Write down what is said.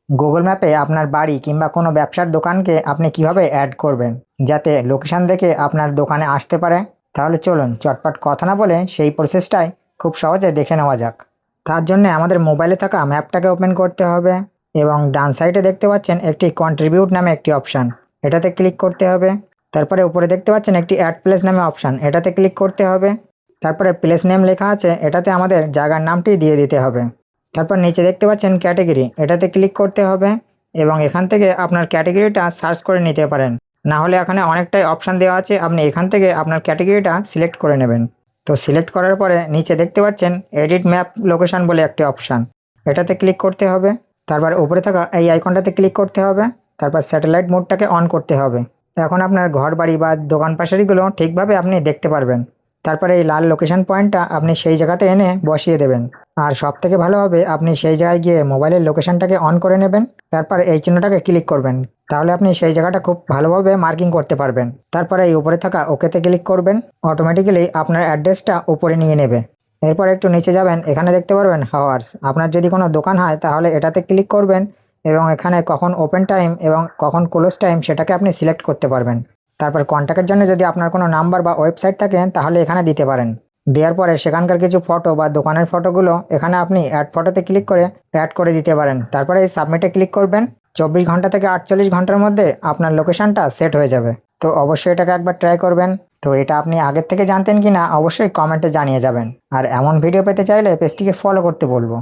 Google ম্যাপে আপনার বাড়ি কিংবা কোনো ব্যবসার দোকানকে আপনি কিভাবে অ্যাড করবেন যাতে লোকেশন দেখে আপনার দোকানে আসতে পারে। তাহলে চলুন চটপট কথা না বলে সেই প্রসেসটাই খুব সহজে দেখে নেওয়া যাক। তার জন্য আমাদের মোবাইলে থাকা ম্যাপটাকে ওপেন করতে হবে এবং ডান সাইডে দেখতে পাচ্ছেন একটি কন্ট্রিবিউট নামে একটি অপশান, এটাতে ক্লিক করতে হবে। তারপরে উপরে দেখতে পাচ্ছেন একটি অ্যাড প্লেস নামে অপশান, এটাতে ক্লিক করতে হবে। তারপরে প্লেস নেম লেখা আছে, এটাতে আমাদের জায়গার নামটি দিয়ে দিতে হবে। তারপর নিচে দেখতে পাচ্ছেন ক্যাটেগরি, এটাতে ক্লিক করতে হবে এবং এখান থেকে আপনার ক্যাটেগরিটা সার্চ করে নিতে পারেন। না হলে এখানে অনেকটাই অপশান দেওয়া আছে, আপনি এখান থেকে আপনার ক্যাটেগরিটা সিলেক্ট করে নেবেন। তো সিলেক্ট করার পরে নিচে দেখতে পাচ্ছেন এডিট ম্যাপ লোকেশন বলে একটি অপশান, এটাতে ক্লিক করতে হবে। তারপর উপরে থাকা এই আইকনটাতে ক্লিক করতে হবে। তারপর স্যাটেলাইট মোডটাকে অন করতে হবে। এখন আপনার ঘর বাড়ি বা দোকান পাশারিগুলো ঠিকভাবে আপনি দেখতে পারবেন। তারপরে এই লাল লোকেশন পয়েন্টটা আপনি সেই জায়গাতে এনে বসিয়ে দেবেন। আর সব থেকে ভালো হবে আপনি সেই জায়গায় গিয়ে মোবাইলের লোকেশনটাকে অন করে নেবেন। তারপর এই চিহ্নটাকে ক্লিক করবেন, তাহলে আপনি সেই জায়গাটা খুব ভালোভাবে মার্কিং করতে পারবেন। তারপরে এই উপরে থাকা ওকেতে ক্লিক করবেন, অটোমেটিক্যালি আপনার অ্যাড্রেসটা উপরে নিয়ে নেবে। এরপর একটু নিচে যাবেন, এখানে দেখতে পারবেন হাওয়ার্স। আপনার যদি কোনো দোকান হয় তাহলে এটাতে ক্লিক করবেন এবং এখানে কখন ওপেন টাইম এবং কখন ক্লোজ টাইম সেটাকে আপনি সিলেক্ট করতে পারবেন। তারপর কন্ট্যাক্টের জন্য যদি আপনার কোনো নাম্বার বা ওয়েবসাইট থাকে তাহলে এখানে দিতে পারেন। দেওয়ার পরে সেখানকার কিছু ফটো বা দোকানের ফটোগুলো এখানে আপনি অ্যাড ফটোতে ক্লিক করে অ্যাড করে দিতে পারেন। তারপরে এই সাবমিটে ক্লিক করবেন। 24 ঘন্টা থেকে 48 ঘন্টার মধ্যে আপনার লোকেশনটা সেট হয়ে যাবে। তো অবশ্যই এটাকে একবার ট্রাই করবেন। তো এটা আপনি আগের থেকে জানতেন কি না অবশ্যই কমেন্টে জানিয়ে যাবেন। আর এমন ভিডিও পেতে চাইলে পেজটিকে ফলো করতে বলবো।